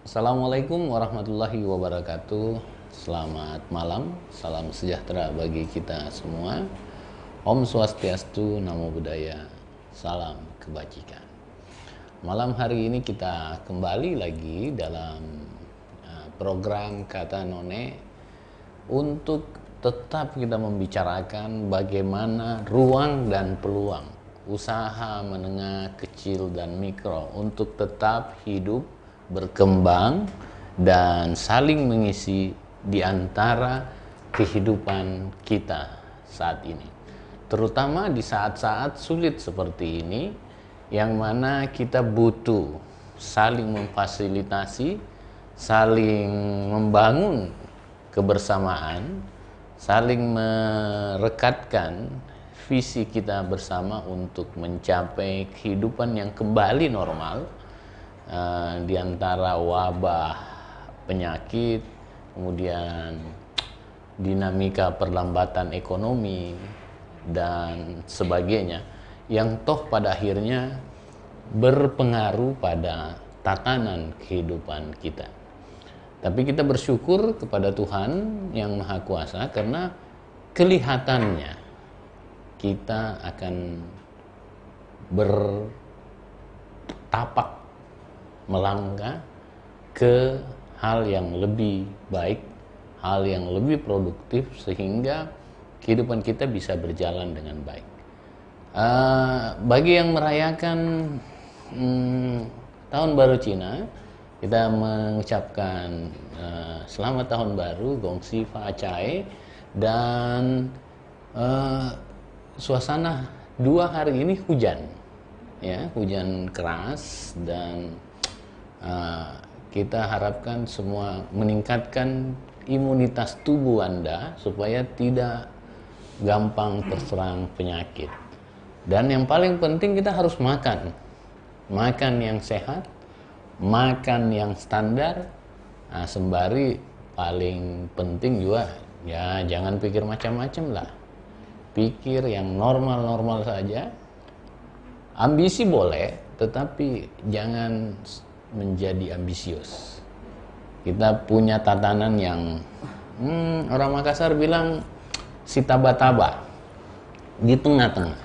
Assalamualaikum warahmatullahi wabarakatuh. Selamat malam, salam sejahtera bagi kita semua. Om Swastiastu, Namo Buddhaya, salam kebajikan. Malam hari ini kita kembali lagi dalam program Kata None untuk tetap kita membicarakan bagaimana ruang dan peluang usaha menengah, kecil, dan mikro untuk tetap hidup, berkembang, dan saling mengisi di antara kehidupan kita saat ini. Terutama di saat-saat sulit seperti ini, yang mana kita butuh saling memfasilitasi, saling membangun kebersamaan, saling merekatkan visi kita bersama untuk mencapai kehidupan yang kembali normal, di antara wabah penyakit, kemudian dinamika perlambatan ekonomi dan sebagainya, yang toh pada akhirnya berpengaruh pada tatanan kehidupan kita. Tapi kita bersyukur kepada Tuhan yang Maha Kuasa karena kelihatannya kita akan bertapak melangkah ke hal yang lebih baik, hal yang lebih produktif, sehingga kehidupan kita bisa berjalan dengan baik. Bagi yang merayakan tahun baru Cina, kita mengucapkan selamat tahun baru, Gongxi Fa Cai, dan suasana 2 hari ini hujan, ya, hujan keras, dan kita harapkan semua meningkatkan imunitas tubuh Anda supaya tidak gampang terserang penyakit. Dan yang paling penting, kita harus makan yang sehat, makan yang standar. Sembari paling penting juga, ya, jangan pikir macam-macam lah, pikir yang normal-normal saja. Ambisi boleh, tetapi jangan menjadi ambisius. Kita punya tatanan yang orang Makassar bilang si taba-taba, di tengah-tengah.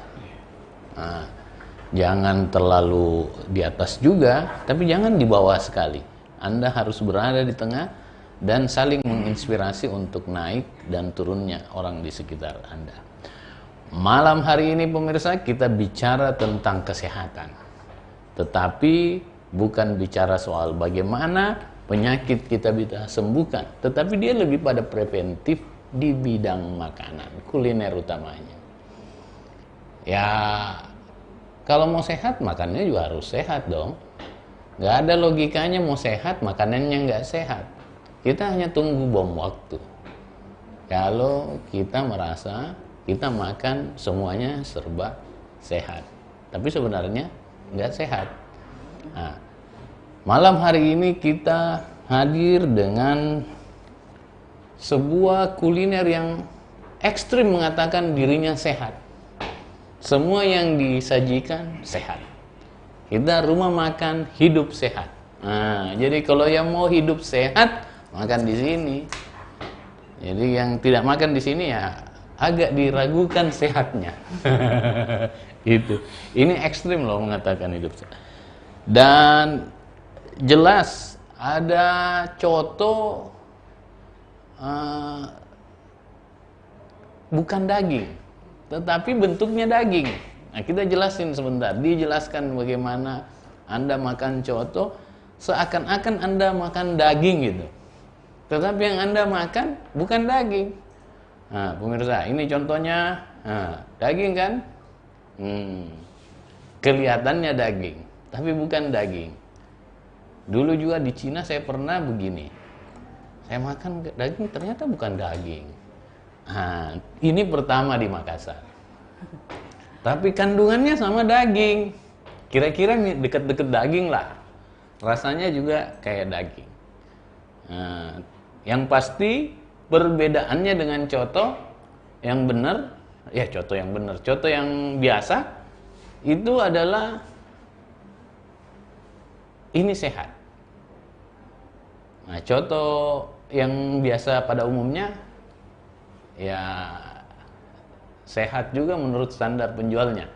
Jangan terlalu di atas juga, tapi jangan di bawah sekali. Anda harus berada di tengah dan saling menginspirasi untuk naik dan turunnya orang di sekitar Anda. Malam hari ini pemirsa, kita bicara tentang kesehatan. Tetapi bukan bicara soal bagaimana penyakit kita bisa sembuhkan, tetapi dia lebih pada preventif di bidang makanan, kuliner utamanya. Ya, kalau mau sehat, makannya juga harus sehat dong. Nggak ada logikanya mau sehat, makanannya nggak sehat. Kita hanya tunggu bom waktu. Kalau kita merasa kita makan semuanya serba sehat, tapi sebenarnya nggak sehat. Nah, malam hari ini kita hadir dengan sebuah kuliner yang ekstrim mengatakan dirinya sehat. Semua yang disajikan sehat. Kita rumah makan hidup sehat. Nah, jadi kalau yang mau hidup sehat, makan di sini. Jadi yang tidak makan di sini ya agak diragukan sehatnya. Itu. Ini ekstrim loh mengatakan hidup sehat. Dan jelas ada coto bukan daging, tetapi bentuknya daging. Nah, kita jelasin sebentar. Dijelaskan bagaimana Anda makan coto seakan-akan Anda makan daging gitu. Tetapi yang Anda makan bukan daging. Nah, pemirsa, ini contohnya. Nah, daging kan? Kelihatannya daging, tapi bukan daging. Dulu juga di Cina saya pernah begini. Saya makan daging, ternyata bukan daging. Nah, ini pertama di Makassar. Tapi kandungannya sama daging. Kira-kira deket-deket daging lah. Rasanya juga kayak daging. Nah, yang pasti perbedaannya dengan coto yang benar, ya coto yang benar, coto yang biasa itu adalah ini sehat. Nah, contoh yang biasa pada umumnya ya sehat juga menurut standar penjualnya.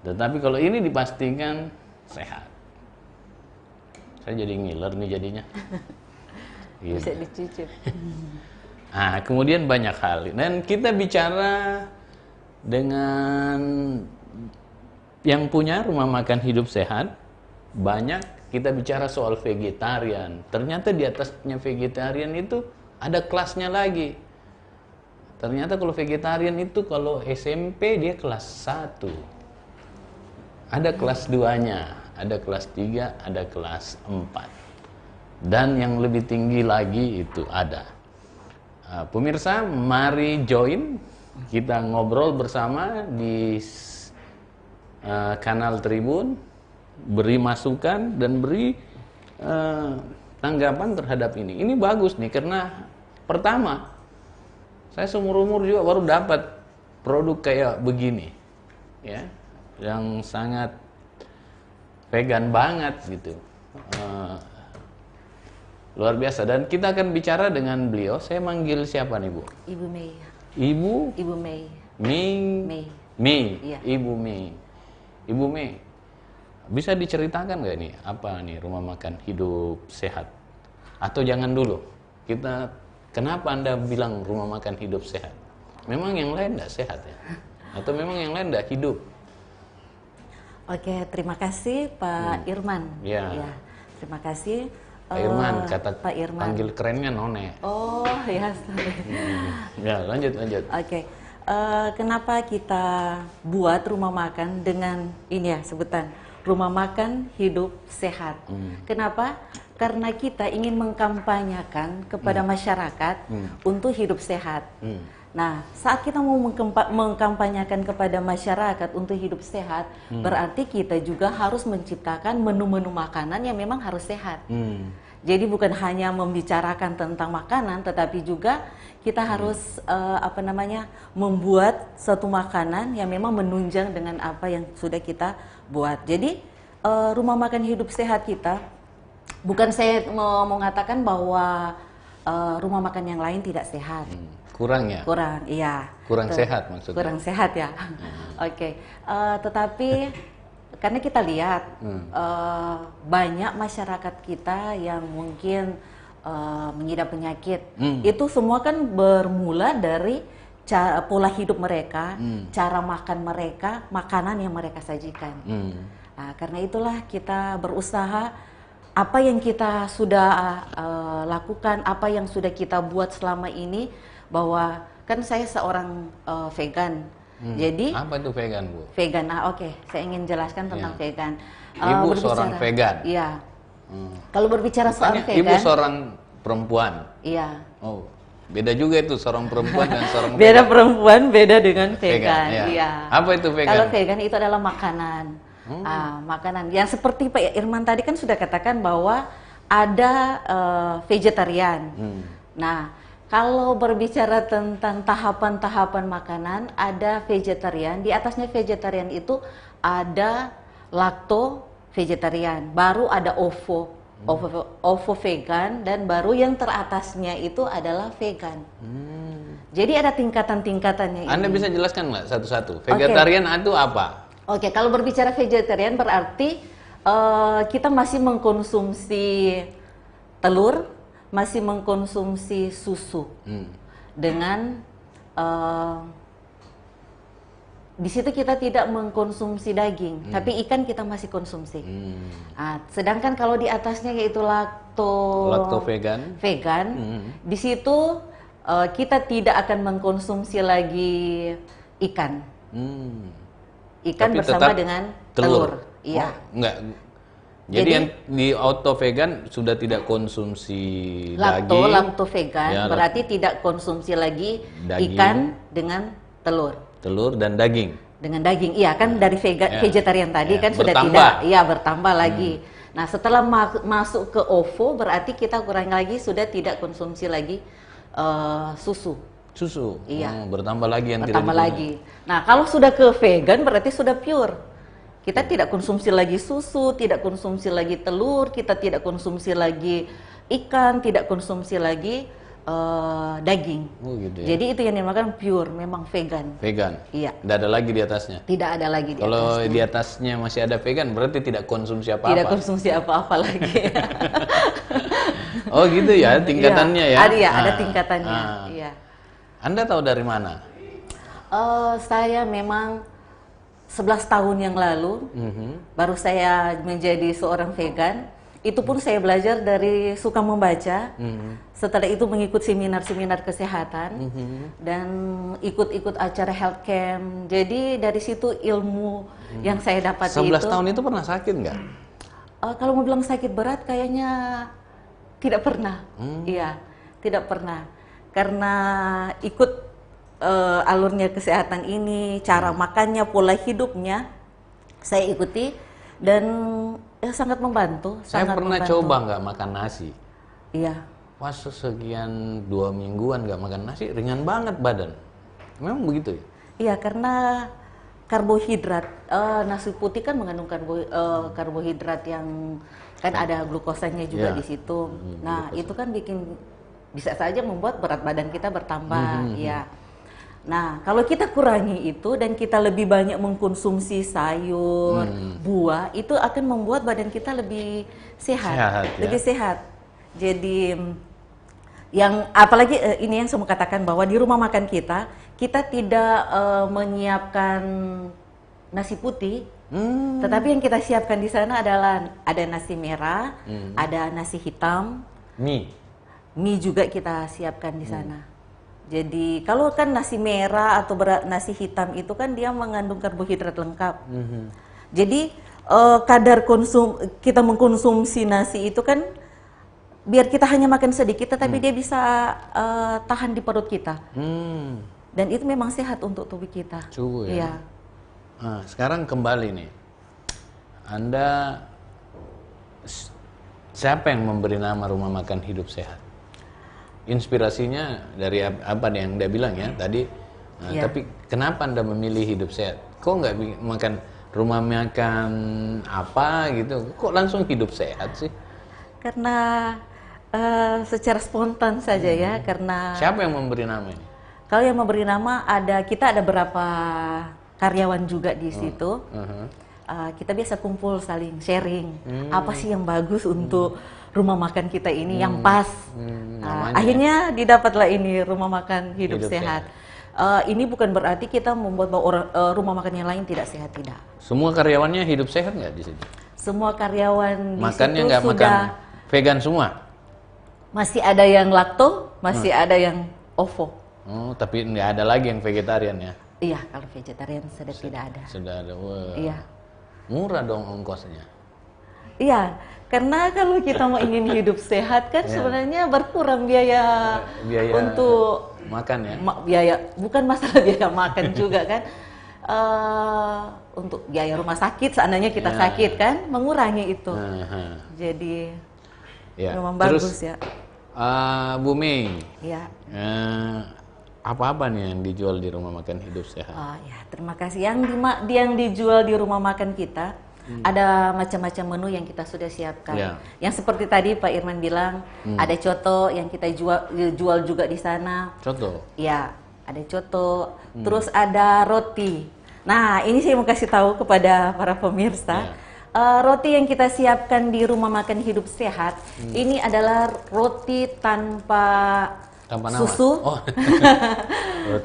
Tetapi kalau ini dipastikan sehat. Saya jadi ngiler nih jadinya. Bisa dicicip. Nah, kemudian banyak hal. Dan kita bicara dengan yang punya rumah makan hidup sehat, banyak kita bicara soal vegetarian. Ternyata di atasnya vegetarian itu ada kelasnya lagi. Ternyata kalau vegetarian itu kalau SMP dia kelas 1. Ada kelas 2-nya, ada kelas 3, ada kelas 4. Dan yang lebih tinggi lagi itu ada. Pemirsa, mari join kita ngobrol bersama di kanal Tribun, beri masukan dan beri tanggapan terhadap ini. Ini bagus nih karena pertama, saya seumur umur juga baru dapat produk kayak begini, ya, yang sangat vegan banget gitu. Luar biasa. Dan kita akan bicara dengan beliau. Saya manggil siapa nih, Bu? Ibu Mei. Ibu Mei. Mei. Iya. Ibu Mei. Bisa diceritakan nggak nih apa nih rumah makan hidup sehat? Atau jangan dulu. Kenapa Anda bilang rumah makan hidup sehat? Memang yang lain nggak sehat ya? Atau memang yang lain nggak hidup? Oke, terima kasih Pak Irman. Ya. Terima kasih. Pak Irman, Pak Irman. Panggil kerennya None. Oh ya, sorry. Ya, lanjut. Oke. Kenapa kita buat rumah makan dengan ini ya sebutan rumah makan hidup sehat? Kenapa? Karena kita ingin mengkampanyekan kepada masyarakat untuk hidup sehat. Nah, saat kita mau mengkampanyekan kepada masyarakat untuk hidup sehat, berarti kita juga harus menciptakan menu-menu makanan yang memang harus sehat. Jadi bukan hanya membicarakan tentang makanan, tetapi juga kita harus membuat satu makanan yang memang menunjang dengan apa yang sudah kita buat. Jadi rumah makan hidup sehat kita, bukan saya mau mengatakan bahwa rumah makan yang lain tidak sehat. Kurang ya? Kurang, iya. Kurang sehat maksudnya? Kurang sehat ya. Oke. Tetapi karena kita lihat banyak masyarakat kita yang mungkin mengidap penyakit. Itu semua kan bermula dari pola hidup mereka, cara makan mereka, makanan yang mereka sajikan. Nah, karena itulah kita berusaha apa yang kita sudah lakukan, apa yang sudah kita buat selama ini, bahwa kan saya seorang vegan. Jadi apa itu vegan, Bu? Vegan, oke. Saya ingin jelaskan tentang vegan. Ibu seorang vegan. Iya. Kalau berbicara soal vegan, Ibu seorang perempuan. Iya. Oh, beda juga itu seorang perempuan dan seorang beda vegan. perempuan, beda dengan vegan. Ya. Iya. Apa itu vegan? Kalau vegan itu adalah makanan. Makanan yang seperti Pak Irman tadi kan sudah katakan bahwa ada vegetarian. Nah, kalau berbicara tentang tahapan-tahapan makanan, ada vegetarian. Di atasnya vegetarian itu ada lacto vegetarian, baru ada ovo vegan, dan baru yang teratasnya itu adalah vegan. Jadi ada tingkatan-tingkatannya. Anda bisa jelaskan nggak satu-satu? Vegetarian itu apa? Oke, kalau berbicara vegetarian berarti kita masih mengkonsumsi telur, masih mengkonsumsi susu, dengan di situ kita tidak mengkonsumsi daging, tapi ikan kita masih konsumsi. Sedangkan kalau di atasnya yaitu lacto vegan, di situ kita tidak akan mengkonsumsi lagi ikan. Ikan tapi bersama dengan telur. Iya. Enggak. Jadi yang di auto vegan sudah tidak konsumsi lacto vegan, ya, berarti tidak konsumsi lagi daging, ikan dengan telur dan daging. Dengan daging, iya kan dari vegetarian tadi kan sudah tidak, iya bertambah lagi. Nah setelah masuk ke ovo berarti kita kurang lagi sudah tidak konsumsi lagi susu. Iya. Bertambah lagi yang bertambah lagi. Nah kalau sudah ke vegan berarti sudah pure. Kita tidak konsumsi lagi susu, tidak konsumsi lagi telur, kita tidak konsumsi lagi ikan, tidak konsumsi lagi daging. Oh gitu ya. Jadi itu yang dinamakan pure, memang vegan. Vegan. Iya. Tidak ada lagi di atasnya. Tidak ada lagi di Kalau atasnya. di atasnya masih ada vegan, berarti tidak konsumsi apa-apa. Tidak konsumsi apa-apa lagi. Oh gitu ya, tingkatannya ya. Ada tingkatannya. Iya. Anda tahu dari mana? Saya memang 11 tahun yang lalu baru saya menjadi seorang vegan. Itu pun saya belajar dari suka membaca. Setelah itu mengikut seminar-seminar kesehatan dan ikut-ikut acara health camp. Jadi dari situ ilmu yang saya dapat 11 tahun itu pernah sakit nggak? Kalau mau bilang sakit berat kayaknya tidak pernah. Iya, tidak pernah. Karena ikut alurnya kesehatan ini, cara makannya, pola hidupnya saya ikuti dan sangat membantu. Saya sangat pernah membantu. coba nggak makan nasi. Iya. Pas sekian 2 mingguan nggak makan nasi, ringan banget badan. Memang begitu ya? Iya, karena karbohidrat, nasi putih kan mengandung karbohidrat yang kan ada glukosanya juga Ya. di situ. Nah, itu kan bisa saja membuat berat badan kita bertambah, ya. Nah, kalau kita kurangi itu dan kita lebih banyak mengkonsumsi sayur, buah, itu akan membuat badan kita lebih sehat, lebih sehat. Jadi yang apalagi ini yang saya mau katakan bahwa di rumah makan kita tidak menyiapkan nasi putih, tetapi yang kita siapkan di sana adalah ada nasi merah, ada nasi hitam, mie juga kita siapkan di sana. Jadi kalau kan nasi merah atau nasi hitam itu kan dia mengandung karbohidrat lengkap. Jadi kadar kita mengkonsumsi nasi itu kan biar kita hanya makan sedikit, tetapi dia bisa tahan di perut kita. Dan itu memang sehat untuk tubuh kita. Coba ya. Iya. Nah, sekarang kembali nih, Anda siapa yang memberi nama Rumah Makan Hidup Sehat? Inspirasinya dari apa nih yang Anda bilang ya tadi. Tapi kenapa Anda memilih hidup sehat? Kok nggak makan rumah makan apa gitu? Kok langsung hidup sehat sih? Karena secara spontan saja ya, karena Siapa yang memberi nama ini? kalau yang memberi nama kita ada berapa karyawan juga di situ. Kita biasa kumpul saling sharing apa sih yang bagus untuk rumah makan kita ini yang pas. Akhirnya didapatlah ini rumah makan hidup sehat. Ini bukan berarti kita membuat bahwa rumah makan yang lain tidak sehat, tidak. Semua karyawannya hidup sehat nggak di sini? Semua karyawan di Makannya situ nggak sudah makan vegan semua? masih ada yang lakto, masih ada yang ovo. Oh, tapi nggak ada lagi yang vegetarian ya? Iya, kalau vegetarian sudah tidak ada. Sudah ada. Wah. Iya. Murah dong ongkosnya. Iya, karena kalau kita mau ingin hidup sehat kan sebenarnya berkurang biaya untuk makan ya. Biaya bukan masalah biaya makan juga kan. Untuk biaya rumah sakit seandainya kita sakit kan mengurangi itu. Jadi memang bagus ya. Bu Mei. Iya. Apa-apa nih yang dijual di Rumah Makan Hidup Sehat? Ya, terima kasih. Yang dijual di rumah makan kita ada macam-macam menu yang kita sudah siapkan. Yang seperti tadi Pak Irman bilang, ada coto yang kita jual juga di sana. Coto? Ya, ada coto. Terus ada roti. Nah, ini saya mau kasih tahu kepada para pemirsa. Roti yang kita siapkan di Rumah Makan Hidup Sehat, ini adalah roti tanpa susu,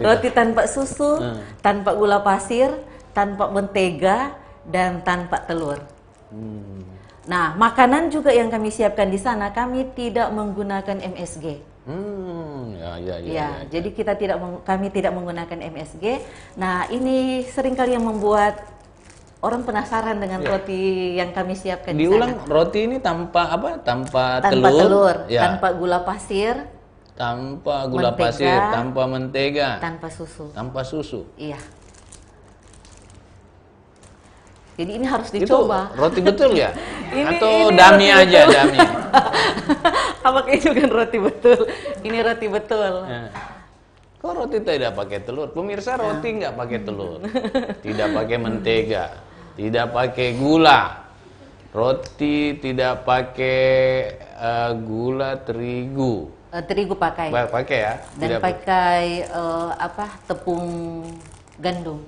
roti tanpa susu, tanpa gula pasir, tanpa mentega, dan tanpa telur. Nah, makanan juga yang kami siapkan di sana, kami tidak menggunakan MSG. Jadi kami tidak menggunakan MSG. Nah, ini seringkali yang membuat orang penasaran dengan roti yang kami siapkan di sana. Diulang, roti ini tanpa apa? Tanpa telur, tanpa gula pasir. Tanpa gula pasir, tanpa mentega, tanpa susu. Tanpa susu. Iya. Jadi ini harus dicoba. Itu roti betul ya? Atau dami aja, dami? Apakah itu kan roti betul? Ini roti betul. Kok roti tidak pakai telur? Pemirsa, roti nggak pakai telur, tidak pakai mentega, tidak pakai gula. Roti tidak pakai gula terigu. Terigu pakai. Pakai ya? Dan Tidak pakai tepung gandum.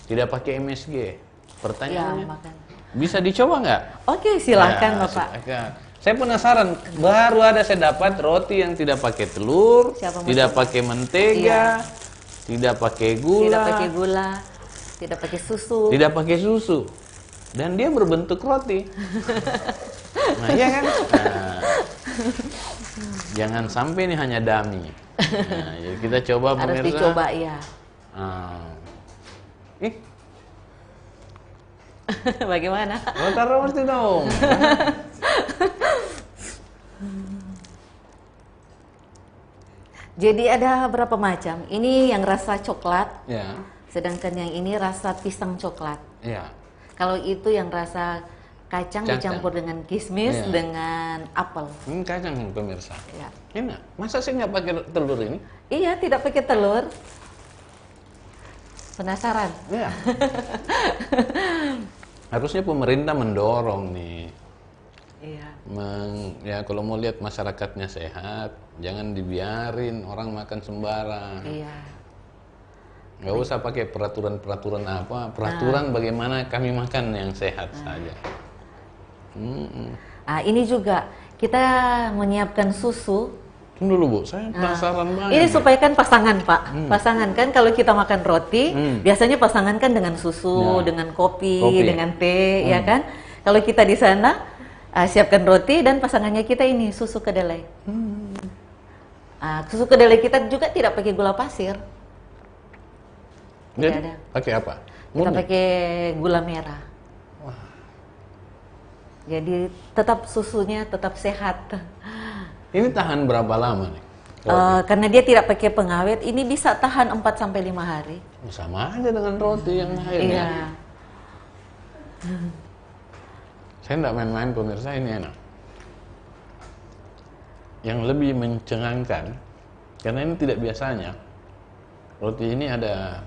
Tidak pakai MSG. Pertanyaannya, Ya, makan. bisa dicoba nggak? Oke, silakan Ya, Bapak. silakan. Saya penasaran, baru ada saya dapat roti yang tidak pakai telur, Siapa mau tidak coba? pakai mentega, tidak pakai gula, Tidak pakai gula, tidak pakai susu. tidak pakai susu, dan dia berbentuk roti. Nah, iya kan? Nah, jangan sampai ini hanya dummy. Nah, ya kita coba Harus pemirsa. dicoba ya. Ih, Bagaimana? taruh roti dong. Jadi ada berapa macam? Ini yang rasa coklat, Ya, sedangkan yang ini rasa pisang coklat. ya. Kalau itu yang rasa kacang dicampur dengan kismis Iya. dengan apel. Ini kacang pemirsa. Ya. Enak. Masa sih nggak pakai telur ini? Iya, tidak pakai telur. Penasaran? Iya. Harusnya pemerintah mendorong nih. Iya. Ya kalau mau lihat masyarakatnya sehat, jangan dibiarin orang makan sembarang. Iya. Nggak usah pakai peraturan-peraturan apa, peraturan bagaimana kami makan yang sehat saja. Nah, ini juga kita menyiapkan susu. Tunggu dulu Bu, saya penasaran banget. Ini nih. supaya kan pasangan Pak. Pasangan kan kalau kita makan roti, biasanya pasangan kan dengan susu, Ya. dengan kopi, Kopi. dengan teh, ya kan? Kalau kita di sana siapkan roti dan pasangannya kita ini susu kedelai. Susu kedelai kita juga tidak pakai gula pasir. Jadi, ada. pakai apa? Kita Murni? pakai gula merah. Jadi tetap susunya tetap sehat. Ini tahan berapa lama nih? Karena dia tidak pakai pengawet, ini bisa tahan 4-5 hari. Sama aja dengan roti yang lain Iya. ya. Saya nggak main-main pemirsa, ini enak. Yang lebih mencengangkan, karena ini tidak biasanya, roti ini ada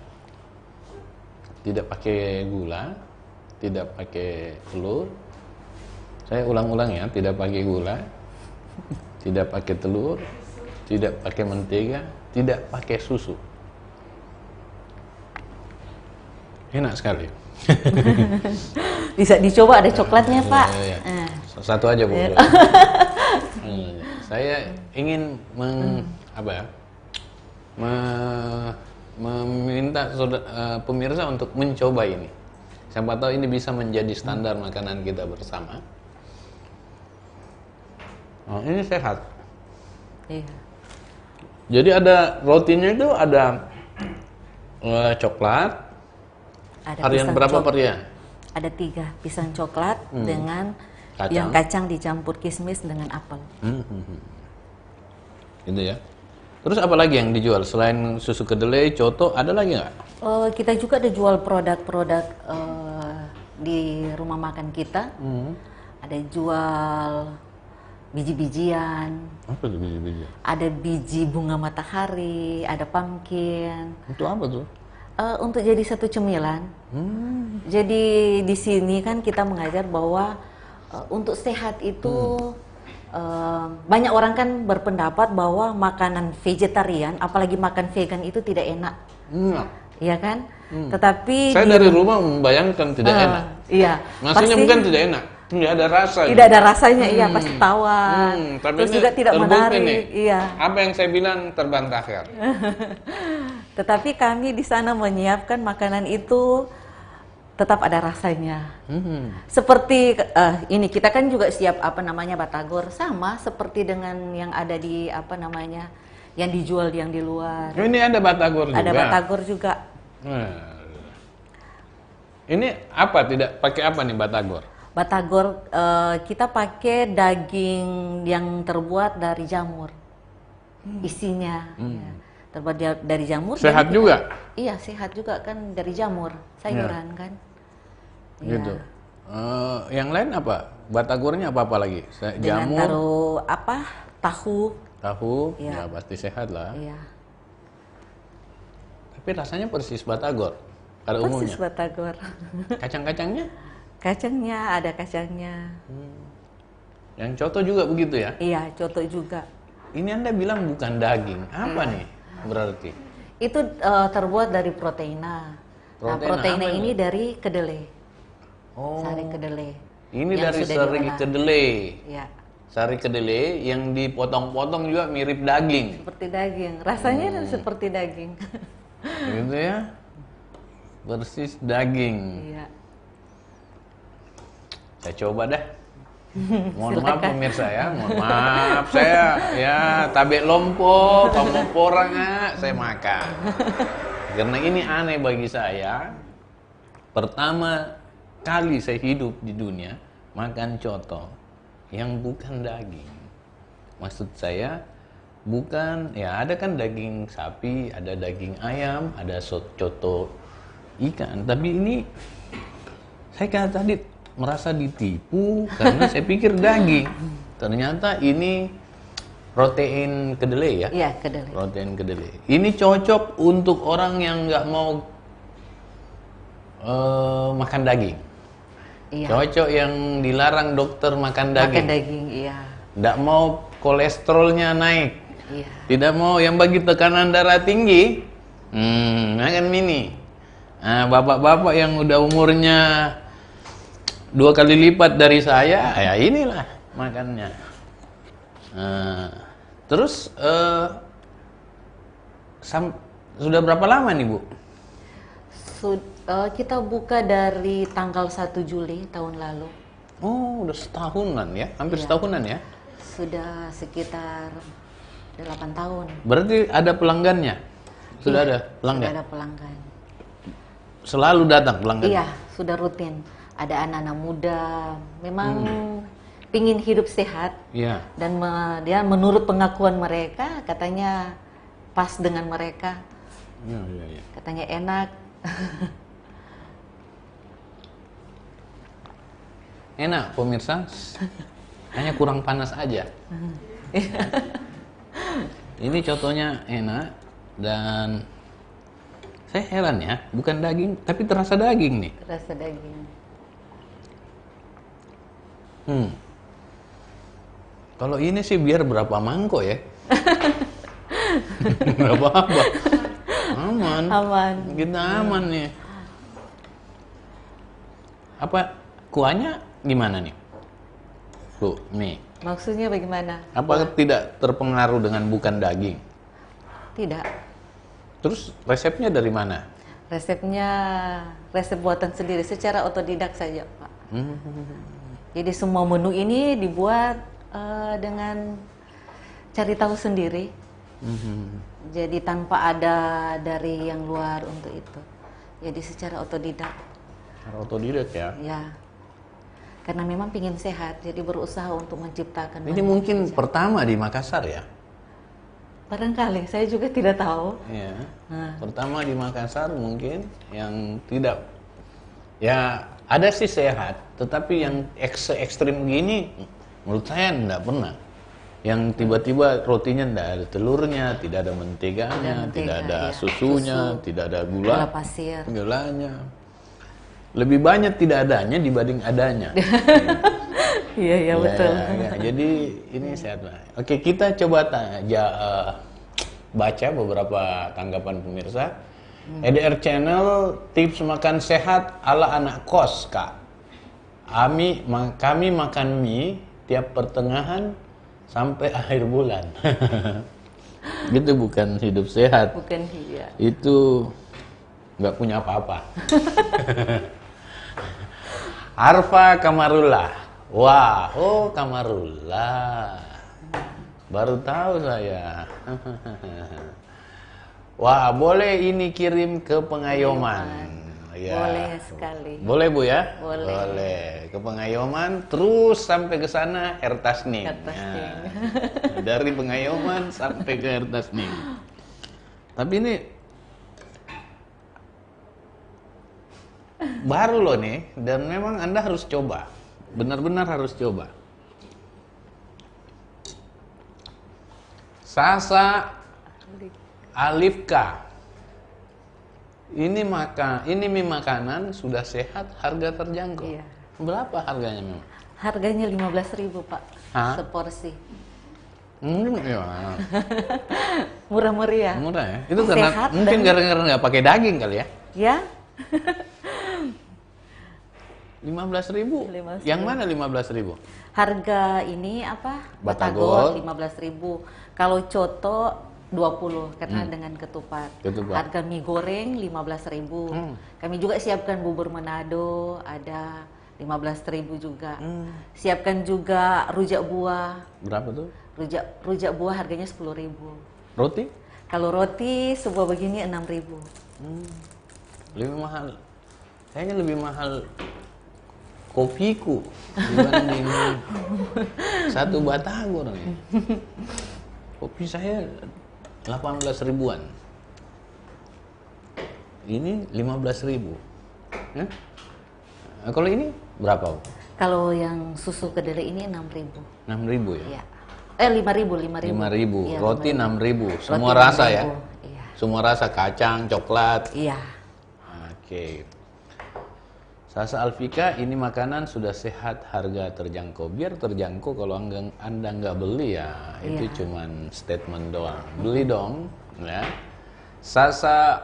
tidak pakai gula, tidak pakai telur. Saya ulang-ulang ya, tidak pakai gula, tidak pakai telur, tidak pakai mentega, tidak pakai susu. Enak sekali. Bisa dicoba, ada coklatnya Pak. Iya. Satu aja Bu. Saya ingin meminta pemirsa untuk mencoba ini. Siapa tahu ini bisa menjadi standar makanan kita bersama. Oh, ini sehat. Iya. Jadi ada rotinya itu ada coklat. Ada Harian pisang berapa per Ada 3 pisang coklat dengan Kacang. yang kacang dicampur kismis dengan apel. Gitu ya. Terus apa lagi yang dijual selain susu kedelai, coto, ada lagi nggak? Kita juga ada jual produk-produk di rumah makan kita. Ada jual biji-bijian, Apa tuh biji-biji? ada biji bunga matahari, ada pumpkin. Itu apa tuh? Untuk jadi satu cemilan. Jadi di sini kan kita mengajar bahwa untuk sehat itu banyak orang kan berpendapat bahwa makanan vegetarian, apalagi makan vegan itu tidak enak, ya kan? Tetapi Saya dari rumah membayangkan tidak enak. Iya. Maksudnya pasti bukan tidak enak, tidak ada rasa. tidak ada rasanya, iya pasti tawar. Tapi Terus ini juga tidak terbukti menarik, nih. iya. Apa yang saya bilang terbantahkan. Tetapi kami di sana menyiapkan makanan itu tetap ada rasanya. Seperti ini kita kan juga siap batagor, sama seperti dengan yang ada di yang dijual yang di luar. Ini ada batagor juga. Ada batagor juga. Ini apa? Tidak pakai apa nih batagor? Batagor kita pakai daging yang terbuat dari jamur. Isinya ya, terbuat dari jamur. Sehat jadi juga? Iya, sehat juga kan, dari jamur, sayuran kan. Gitu. Iya. Yang lain apa? Batagornya apa lagi? Dengan Jamur, taruh tahu. tahu, Iya. ya pasti sehat lah. Iya. Tapi rasanya persis batagor. pada umumnya. Persis batagor. Kacang-kacangnya? Kacangnya ada kacangnya. Yang coto juga begitu ya? Iya, coto juga. Ini Anda bilang bukan daging. Apa nih berarti? Itu terbuat dari proteina. Nah, proteina apa ini dari kedelai. Oh. Sari kedelai. Ini yang dari sudah sari diolah. kedelai. Ya, Sari kedelai yang dipotong-potong juga mirip daging. seperti daging. Rasanya seperti daging. Gitu ya? Persis daging. Iya. Saya coba dah. Mohon maaf pemirsa ya, mohon maaf saya ya tabe lompo, pamoporanga saya makan. Karena ini aneh bagi saya. Pertama kali saya hidup di dunia makan coto yang bukan daging. Maksud saya bukan, ya ada kan daging sapi, ada daging ayam, ada coto ikan. Tapi ini saya kan tadi merasa ditipu karena saya pikir daging. Ternyata ini protein kedelai ya? Iya, kedelai. Protein kedelai. Ini cocok untuk orang yang nggak mau makan daging. Iya. Cocok yang dilarang dokter makan daging. Makan daging, iya. Nggak mau kolesterolnya naik. Iya. Tidak mau yang bagi tekanan darah tinggi. Makan mini. Nah, bapak-bapak yang udah umurnya 2 kali lipat dari saya, ya inilah makannya. Terus sudah berapa lama nih Bu? Kita buka dari tanggal 1 Juli tahun lalu. Oh, udah setahunan ya, hampir Iya. setahunan ya. Sudah sekitar 8 tahun. Berarti ada pelanggannya? Sudah Iya, ada pelanggan? Sudah ada pelanggan. Selalu datang pelanggan? Iya, sudah rutin. Ada anak-anak muda, memang pingin hidup sehat. Iya. Dan dia menurut pengakuan mereka, katanya pas dengan mereka. Iya. Katanya enak. Enak pemirsa, hanya kurang panas aja. Ini contohnya enak dan saya heran ya, bukan daging tapi terasa daging nih. Rasa daging. Kalau ini sih biar berapa mangkok ya? Nggak apa-apa. Aman. Aman. Kita aman nih. Apa kuahnya gimana nih? Bu, nih. Maksudnya bagaimana? Apakah tidak terpengaruh dengan bukan daging? Tidak. Terus resepnya dari mana? Resepnya resep buatan sendiri secara otodidak saja, Pak. Jadi semua menu ini dibuat dengan cari tahu sendiri. Jadi tanpa ada dari yang luar untuk itu. Jadi secara otodidak. Otodidak ya. Ya. Karena memang pingin sehat, jadi berusaha untuk menciptakan. Ini mungkin pertama di Makassar ya? Barangkali, saya juga tidak tahu. Iya. Pertama di Makassar mungkin yang tidak, ya ada sih sehat, tetapi yang ekstrim gini menurut saya tidak pernah. Yang tiba-tiba rotinya tidak ada telurnya, tidak ada menteganya, tidak ada susunya, tidak ada gula pasir, gulanya. Lebih banyak tidak adanya dibanding adanya. Iya betul. Ya, jadi ini sehat banget. Oke, kita coba baca beberapa tanggapan pemirsa. EDR Channel tips makan sehat ala anak kos, Kak. Kami makan mie tiap pertengahan sampai akhir bulan. Gitu bukan hidup sehat. Bukan iya. Itu nggak punya apa-apa. Arfa Kamarullah. Wah, oh Kamarullah. Baru tahu saya. Wah, boleh ini kirim ke Pengayoman. Ya. Boleh sekali. Boleh Bu ya? Boleh. Boleh. Ke Pengayoman terus sampai ke sana Hertasning. Hertasning. Nah, dari Pengayoman sampai ke Hertasning. Tapi ini baru loh nih, dan memang Anda harus coba. Benar-benar harus coba. Sasa Alifka. ini mie makanan sudah sehat, harga terjangkau. Iya. Berapa harganya memang? Harganya 15.000 Pak, Hah? seporsi. Ya, Murah meriah. murah ya. Itu karena Sehat mungkin dan- gara-gara nggak pakai daging kali ya. Ya, 15.000. 15.000. Yang mana 15.000? harga ini apa? Batagor. 15.000. Kalau coto 20 karena dengan ketupat. Ketupat. Harga mie goreng 15.000. Kami juga siapkan bubur Manado ada 15.000 juga. Siapkan juga rujak buah. Berapa tuh? Rujak buah harganya 10.000. Roti? Kalau roti sebuah begini 6.000. Lebih mahal. Kayaknya lebih mahal kopiku dibanding satu batagor nih. Kopi saya 18 ribuan. Ini 15.000. Ya? Nah, kalau ini berapa? Kalau yang susu kedelai ini 6.000. 6.000 ya? Iya. 5.000, 5.000. 5.000. Iya, Roti 5.000. 6.000. Semua Roti rasa ya? 6.000, iya. Semua rasa kacang, coklat. Iya. Oke. Sasa Alfika, ini makanan sudah sehat, harga terjangkau. Biar terjangkau, kalau Anda nggak beli ya, itu Iya. cuman statement doang. Beli dong, ya. Sasa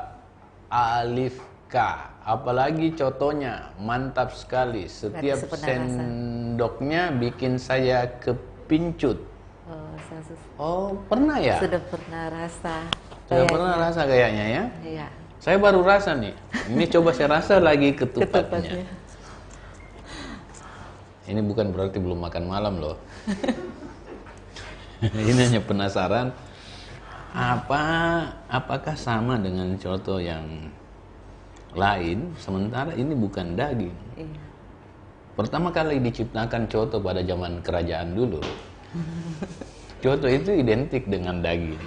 Alifka, apalagi contohnya, mantap sekali. Setiap sepeda rasa. sendoknya bikin saya kepincut. Oh, saya Oh, pernah ya? sudah pernah rasa. Sudah pernah rasa kayaknya ya? Iya. Saya baru rasa nih. Ini coba saya rasa lagi ketupatnya. Ketupatnya. Ini bukan berarti belum makan malam loh. Ini hanya penasaran. Apakah sama dengan coto yang lain? Sementara ini bukan daging. Iya. Pertama kali diciptakan coto pada zaman kerajaan dulu. Coto itu identik dengan daging.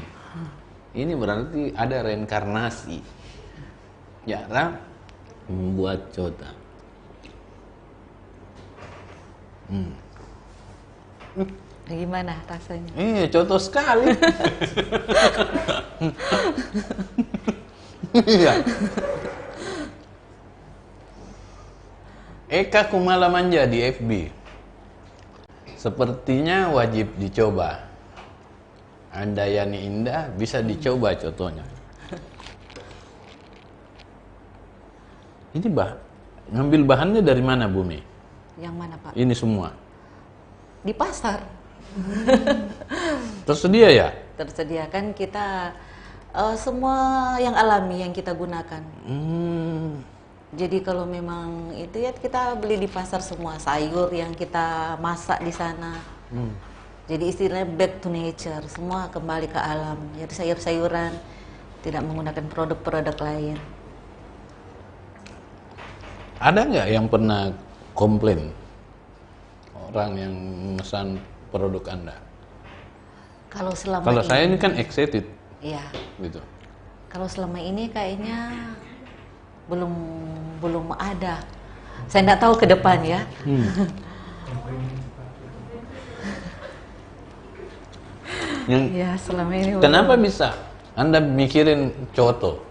Ini berarti ada reinkarnasi. Cara membuat coto. Gimana rasanya? Coto sekali. Iya. Eka Kumala Manja di FB. Sepertinya wajib dicoba. Andayani Indah bisa dicoba contohnya. Ini ngambil bahannya dari mana, Bumi? Yang mana, Pak? Ini semua Di pasar. tersedia ya? Tersedia kan kita semua yang alami yang kita gunakan. Jadi kalau memang itu ya kita beli di pasar semua sayur yang kita masak di sana. Jadi istilahnya back to nature, semua kembali ke alam. Jadi sayur-sayuran tidak menggunakan produk-produk lain. Ada nggak yang pernah komplain orang yang memesan produk Anda? Kalau selama Kalau ini, saya ini kan excited iya. gitu. Kalau selama ini kayaknya belum ada. Saya nggak tahu ke depan ya. Yang Ya selama ini. kenapa bisa Anda mikirin coto?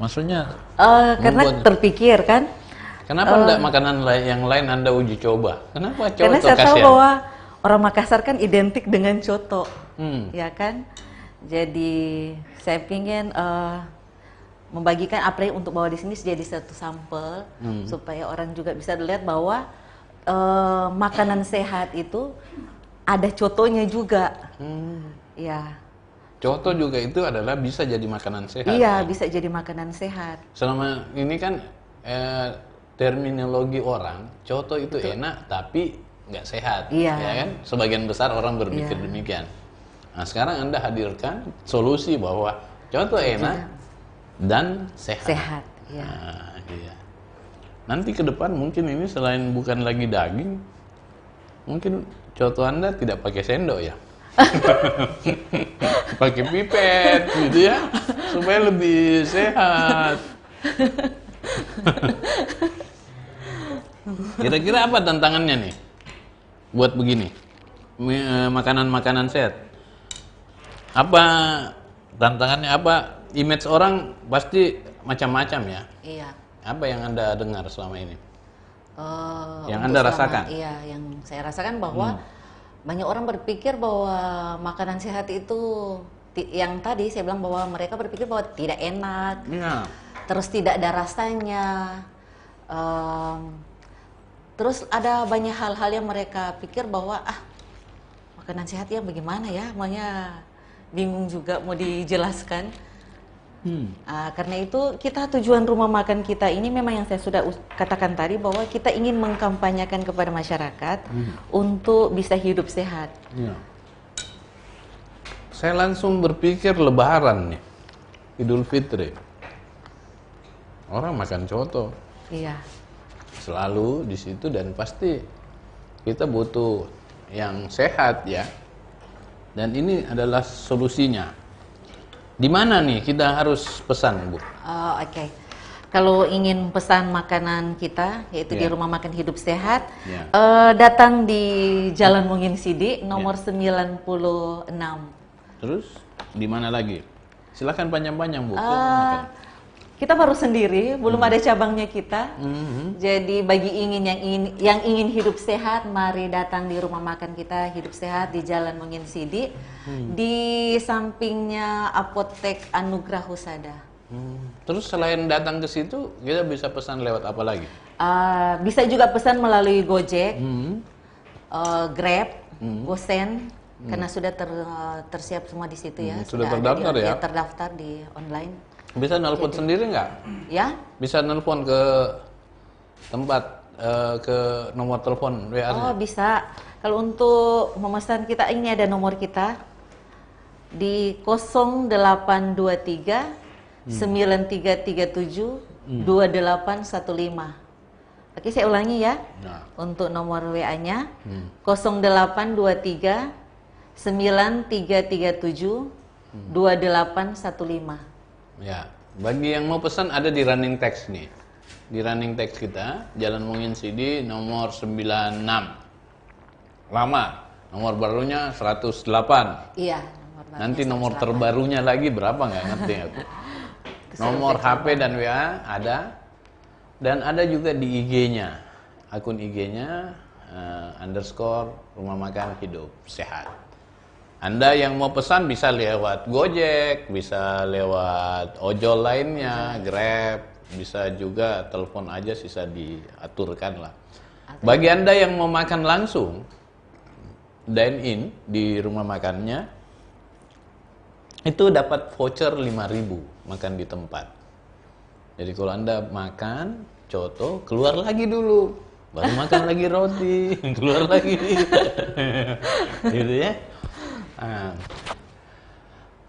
Maksudnya Karena membuat- terpikir kan. kenapa enggak makanan yang lain Anda uji coba? Kenapa coto? Karena saya tahu kasihan? bahwa orang Makassar kan identik dengan coto, ya kan. Jadi saya ingin membagikan apa yang untuk bawa di sini jadi satu sampel supaya orang juga bisa lihat bahwa makanan sehat itu ada cotonya juga. Ya, Coto juga itu adalah bisa jadi makanan sehat. iya kan? bisa jadi makanan sehat. Selama ini kan terminologi orang, coto itu enak tapi nggak sehat, Iya. ya kan? Sebagian besar orang berpikir Iya. demikian. Nah sekarang Anda hadirkan solusi bahwa coto enak dan sehat. Sehat, ya. Nah, iya. Nanti ke depan mungkin ini selain bukan lagi daging, mungkin coto Anda tidak pakai sendok ya. Pakai pipet gitu ya, supaya lebih sehat. Kira-kira apa tantangannya nih buat begini makanan-makanan sehat? Apa tantangannya? Apa image orang pasti macam-macam ya. Iya. Apa yang Anda dengar selama ini? Yang Untuk Anda rasakan? Iya, yang saya rasakan bahwa banyak orang berpikir bahwa makanan sehat itu yang tadi saya bilang bahwa mereka berpikir bahwa tidak enak, Iya. terus tidak ada rasanya, terus ada banyak hal-hal yang mereka pikir bahwa makanan sehat ya bagaimana ya, maunya bingung juga mau dijelaskan. Karena itu kita tujuan rumah makan kita ini memang yang saya sudah katakan tadi bahwa kita ingin mengkampanyekan kepada masyarakat untuk bisa hidup sehat. Iya. Saya langsung berpikir Lebaran nih, Idul Fitri. Orang makan coto Iya. selalu di situ dan pasti kita butuh yang sehat ya. Dan ini adalah solusinya. Di mana nih kita harus pesan, Bu? Oke. Kalau ingin pesan makanan kita, yaitu di Rumah Makan Hidup Sehat, datang di Jalan Mungin Sidi, nomor 96. Terus di mana lagi? Silakan panjang-panjang, Bu. Kita baru sendiri, belum ada cabangnya kita. Jadi bagi yang ingin hidup sehat, mari datang di rumah makan kita Hidup Sehat di Jalan Mungin Sidi, di sampingnya Apotek Anugrah Husada. Terus selain datang ke situ, kita bisa pesan lewat apa lagi? Bisa juga pesan melalui Gojek, Grab, GoSend, karena sudah tersiap semua di situ ya. Sudah terdaftar ya? Terdaftar di online. Bisa nelpon sendiri nggak? Ya? Bisa nelpon ke tempat, ke nomor telepon WA-nya? Oh bisa. Kalau untuk memesan kita, ini ada nomor kita di 0823 9337 2815. Oke, saya ulangi ya. Untuk nomor WA-nya 0823 9337 2815. Ya, bagi yang mau pesan ada di running text nih. Di running text kita, Jalan Mungin Sidi nomor 96. Lama, nomor barunya 108. Iya, Nanti nomor terbarunya lagi berapa nggak ngerti aku. Nomor HP dan WA ada. Dan ada juga di IG-nya. Akun IG-nya _ Rumah Makan Hidup Sehat. Anda yang mau pesan bisa lewat Gojek, bisa lewat ojol lainnya, Grab, bisa juga telepon aja sisa diaturkan lah. Bagi Anda yang mau makan langsung, dine in di rumah makannya, itu dapat voucher 5.000 makan di tempat. Jadi kalau Anda makan coto, keluar lagi dulu, baru makan lagi roti, keluar lagi, gitu ya.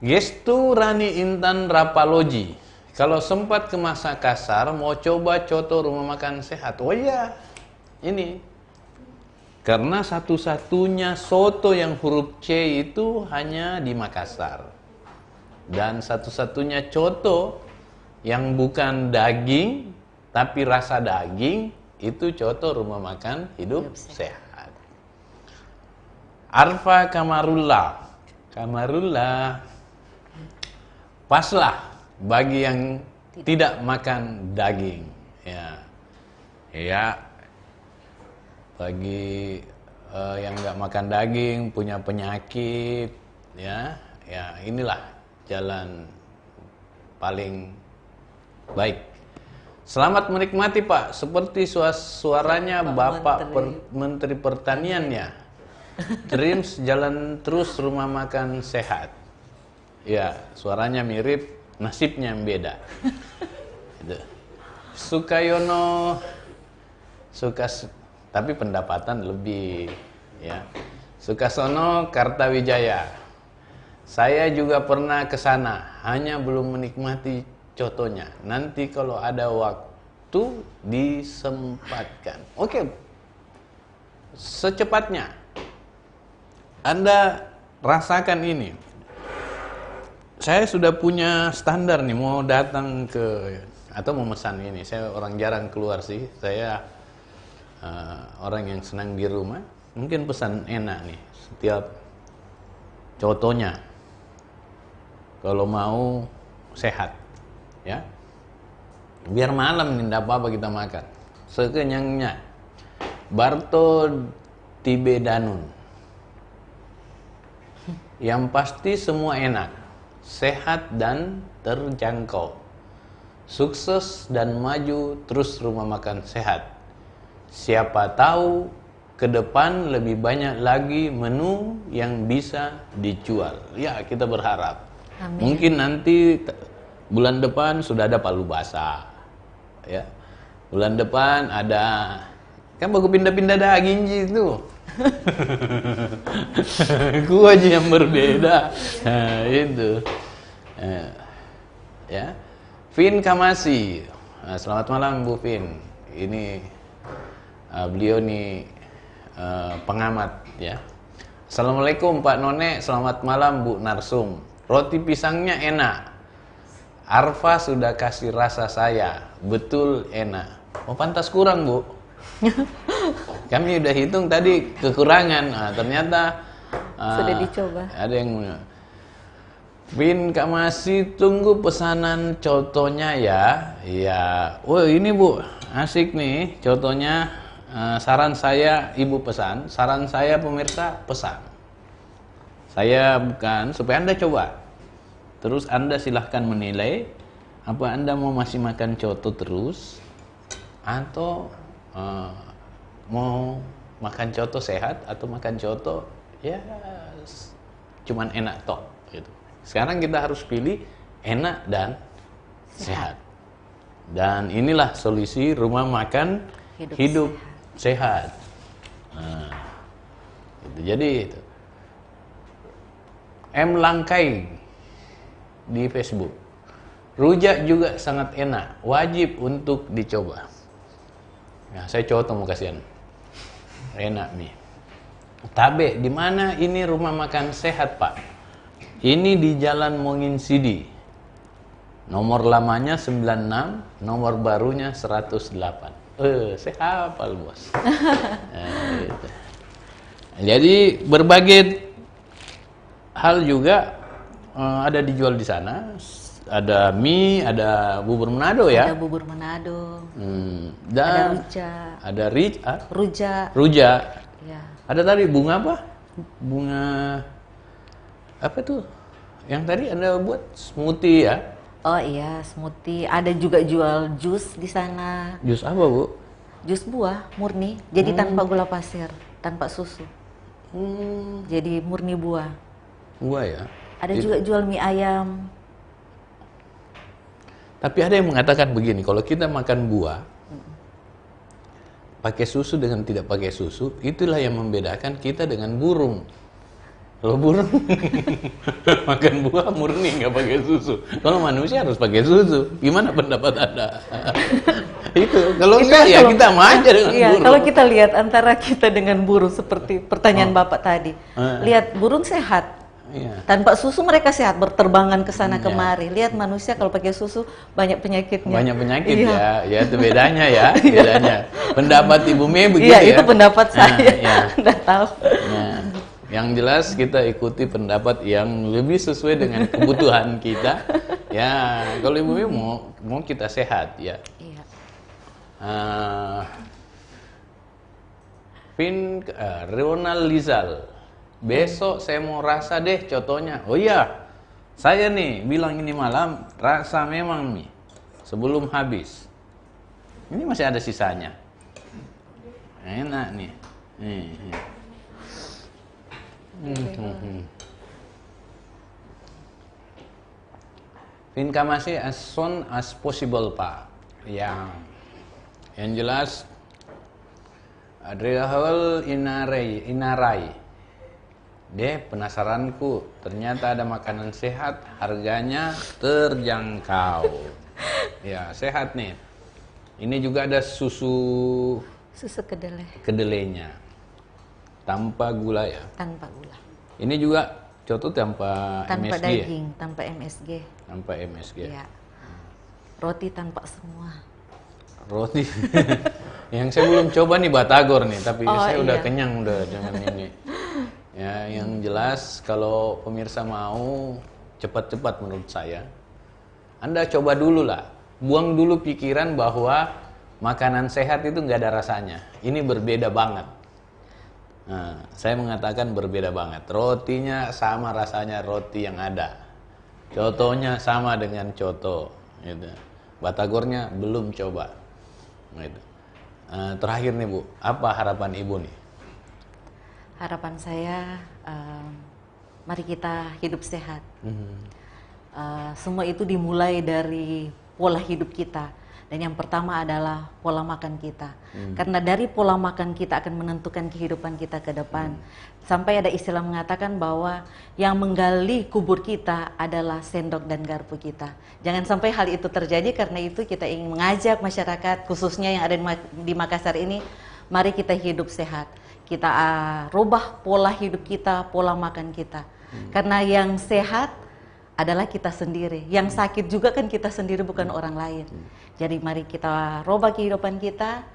Gestu Rani Intan Rapaloji, kalau sempat ke Makassar mau coba coto rumah makan sehat. Oh iya, ini karena satu-satunya soto yang huruf C itu hanya di Makassar, dan satu-satunya coto yang bukan daging tapi rasa daging itu coto Rumah Makan Hidup Sehat. Arfa Kamarullah, paslah bagi yang tidak makan daging, ya. Bagi yang nggak makan daging, punya penyakit, ya inilah jalan paling baik. Selamat menikmati Pak, seperti suaranya Bapak Menteri Pertanian ya. Dreams jalan terus rumah makan sehat. Ya, suaranya mirip, nasibnya yang beda. Sukayono, tapi pendapatan lebih, ya. Sukasono Kartawijaya. Saya juga pernah ke sana, hanya belum menikmati cotonya. Nanti kalau ada waktu disempatkan. Oke, secepatnya Anda rasakan ini. Saya sudah punya standar nih, mau datang ke atau mau memesan ini. Saya orang jarang keluar sih. Saya orang yang senang di rumah. Mungkin pesan enak nih, setiap cotonya. Kalau mau sehat, ya. Biar malam nih, tidak apa-apa kita makan. Sekenyangnya. Barto Tibe Danun. Yang pasti semua enak, sehat dan terjangkau. Sukses dan maju terus rumah makan sehat. Siapa tahu ke depan lebih banyak lagi menu yang bisa dijual. Ya, kita berharap. Amin. Mungkin nanti bulan depan sudah ada palu basah. Ya. Bulan depan ada, kan baru pindah-pindah daging gitu. Gua aja yang berbeda. Nah, itu. Ya. Vin Kamasi. Nah, selamat malam Bu Vin. Ini beliau nih pengamat ya. Assalamualaikum Pak None, selamat malam Bu Narsum. Roti pisangnya enak. Arfa sudah kasih rasa saya, betul enak. Oh, pantas kurang Bu. Kami udah hitung tadi kekurangan. Nah, ternyata sudah dicoba. Ada yang Vin Kamasi, tunggu pesanan contohnya ya. Ya, oh ini Bu, asik nih contohnya. Saran saya Ibu pesan, saran saya pemirsa pesan. Saya bukan, supaya Anda coba. Terus Anda silahkan menilai, apa Anda mau masih makan coto terus, atau mau makan coto sehat, atau makan coto ya cuman enak tok gitu. Sekarang kita harus pilih enak dan sehat. Dan inilah solusi rumah makan hidup sehat. Nah, gitu. Jadi itu. M Langkai di Facebook. Rujak juga sangat enak, wajib untuk dicoba. Nah, saya contoh mau kasihan. Enak nih. Tabe, di mana ini rumah makan sehat, Pak? Ini di Jalan Mongin Sidi. Nomor lamanya 96, nomor barunya 108. Saya hafal, Bos. Nah, gitu. Jadi berbagai hal juga ada dijual di sana. Ada mie, ada bubur Manado ya. Ada bubur Manado. Dan ada rujak. ada Rujak. Ya. Ada tadi bunga apa? Bunga apa tuh? Yang tadi Anda buat smoothie ya? Oh iya, smoothie. Ada juga jual jus di sana. Jus apa, Bu? Jus buah murni. Jadi tanpa gula pasir, tanpa susu. Jadi murni buah. Buah ya. Ada juga jual mie ayam. Tapi ada yang mengatakan begini, kalau kita makan buah pakai susu dengan tidak pakai susu, itulah yang membedakan kita dengan burung. Kalau burung makan buah murni nggak pakai susu. Kalau manusia harus pakai susu. Gimana pendapat Anda? Itu kalau enggak ya kita aja dengan burung. Kalau kita lihat antara kita dengan burung seperti pertanyaan Bapak tadi, lihat burung sehat. Iya. Tanpa susu mereka sehat, berterbangan ke sana kemari. Lihat manusia kalau pakai susu banyak penyakitnya. Banyak penyakit ya. Ya itu bedanya ya, bedanya. Pendapat Ibu Mei begitu ya. Ya. Itu pendapat saya. Nggak tahu. Nah, yang jelas kita ikuti pendapat yang lebih sesuai dengan kebutuhan kita. Ya, kalau Ibu Mei mau kita sehat ya. Iya. Ronald Lizal. Besok saya mau rasa deh contohnya. Oh iya, saya nih bilang ini malam rasa memang nih sebelum habis. Ini masih ada sisanya. Enak nih. Vin Kamasi as soon as possible, Pak. Yang jelas Adriahul Inarai. Deh, penasaranku, ternyata ada makanan sehat, harganya terjangkau. Ya, sehat nih. Ini juga ada susu kedelainya. Tanpa gula ya? Tanpa gula. Ini juga contoh tanpa MSG daging, ya? tanpa MSG. Tanpa MSG. Ya. Roti tanpa semua. Roti. Yang saya belum coba nih batagor nih, tapi saya udah kenyang udah dengan ini. Ya, yang jelas kalau pemirsa mau cepat-cepat menurut saya, Anda coba dulu lah. buang dulu pikiran bahwa makanan sehat itu nggak ada rasanya. Ini berbeda banget. Nah, saya mengatakan berbeda banget. Rotinya sama rasanya roti yang ada. Cotonya sama dengan coto. Gitu. Batagornya belum coba. Gitu. Terakhir nih Bu, apa harapan Ibu nih? Harapan saya, mari kita hidup sehat. Semua itu dimulai dari pola hidup kita. Dan yang pertama adalah pola makan kita. Karena dari pola makan kita akan menentukan kehidupan kita ke depan. Sampai ada istilah mengatakan bahwa yang menggali kubur kita adalah sendok dan garpu kita. Jangan sampai hal itu terjadi, karena itu kita ingin mengajak masyarakat khususnya yang ada di Makassar ini, mari kita hidup sehat. Kita rubah pola hidup kita, pola makan kita. Karena yang sehat adalah kita sendiri. Yang sakit juga kan kita sendiri, bukan orang lain. Jadi mari kita rubah kehidupan kita.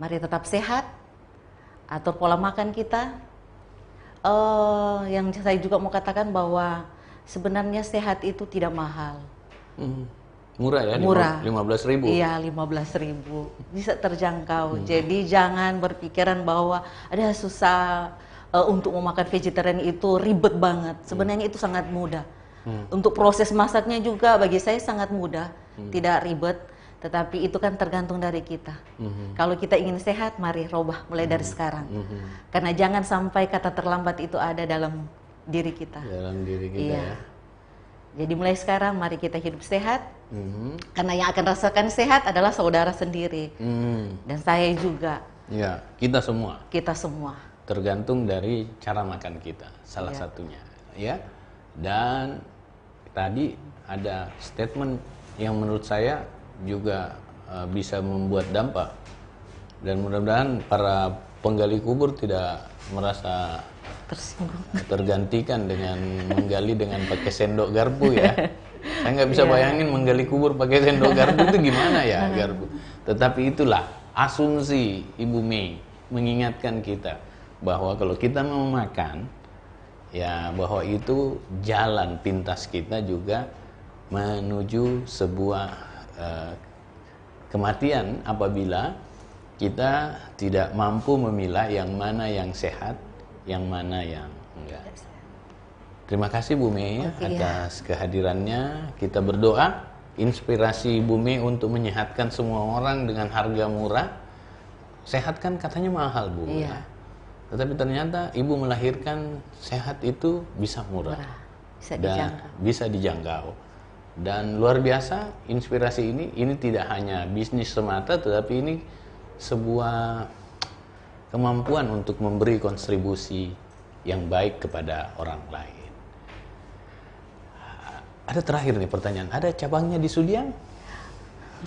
Mari tetap sehat. Atur pola makan kita. Yang saya juga mau katakan bahwa sebenarnya sehat itu tidak mahal. Murah ya? Murah. 15.000? Iya, 15.000. Bisa terjangkau. Jadi jangan berpikiran bahwa ada susah. Untuk memakan vegetarian itu ribet banget. Sebenarnya itu sangat mudah. Untuk proses masaknya juga bagi saya sangat mudah, tidak ribet. Tetapi itu kan tergantung dari kita. Kalau kita ingin sehat, mari robah mulai dari sekarang. Karena jangan sampai kata terlambat itu ada dalam diri kita. Dalam diri kita ya. Jadi mulai sekarang mari kita hidup sehat. Karena yang akan rasakan sehat adalah saudara sendiri. Dan saya juga. Ya, kita semua. Kita semua. Tergantung dari cara makan kita, salah satunya, ya. Dan tadi ada statement yang menurut saya juga bisa membuat dampak, dan mudah-mudahan para penggali kubur tidak merasa tersinggung, tergantikan dengan menggali dengan pakai sendok garpu ya. Saya nggak bisa bayangin menggali kubur pakai sendok garpu itu gimana ya, garpu. Tetapi itulah asumsi Ibu Mei mengingatkan kita bahwa kalau kita mau makan, ya bahwa itu jalan pintas kita juga menuju sebuah kematian apabila kita tidak mampu memilah yang mana yang sehat, yang mana yang enggak. Terima kasih Bu Mei atas kehadirannya. Kita berdoa inspirasi Bu Mei untuk menyehatkan semua orang dengan harga murah. Sehat kan katanya mahal Bu. Iya. Tetapi ternyata ibu melahirkan sehat itu bisa murah, bisa dan bisa dijangkau. Dan luar biasa inspirasi ini tidak hanya bisnis semata, tetapi ini sebuah kemampuan untuk memberi kontribusi yang baik kepada orang lain. Ada terakhir nih pertanyaan, ada cabangnya di Sudiang?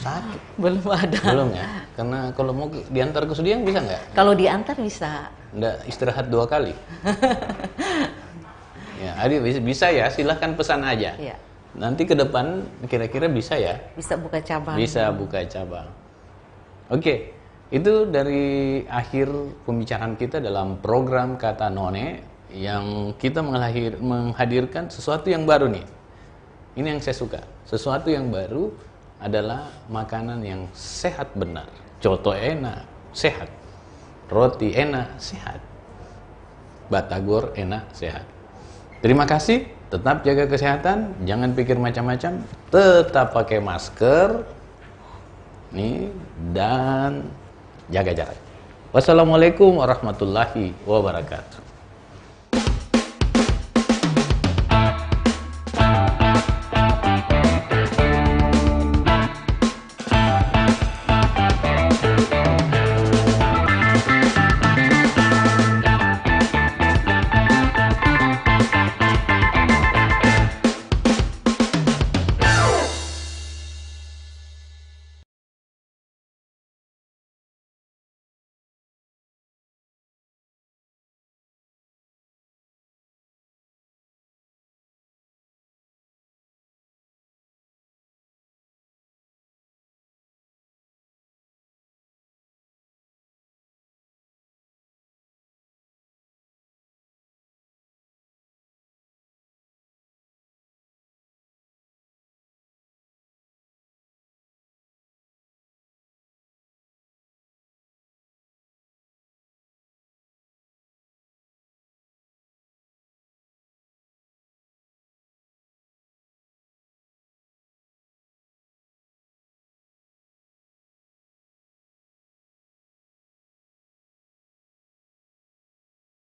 Sakit. Belum ada. Belum ya? Karena kalau mau diantar ke Sudiang bisa nggak? Kalau diantar bisa. Nggak istirahat 2 kali? Ya, Adi bisa ya, silahkan pesan aja. Ya. Nanti ke depan kira-kira bisa ya? Bisa buka cabang. Bisa buka cabang. Oke, itu dari akhir pembicaraan kita dalam program Kata None yang kita menghadirkan sesuatu yang baru nih. Ini yang saya suka. Sesuatu yang baru adalah makanan yang sehat benar. Coto enak, sehat. Roti enak, sehat. Batagor enak, sehat. Terima kasih, tetap jaga kesehatan, jangan pikir macam-macam, tetap pakai masker nih dan jaga jarak. Wassalamualaikum warahmatullahi wabarakatuh.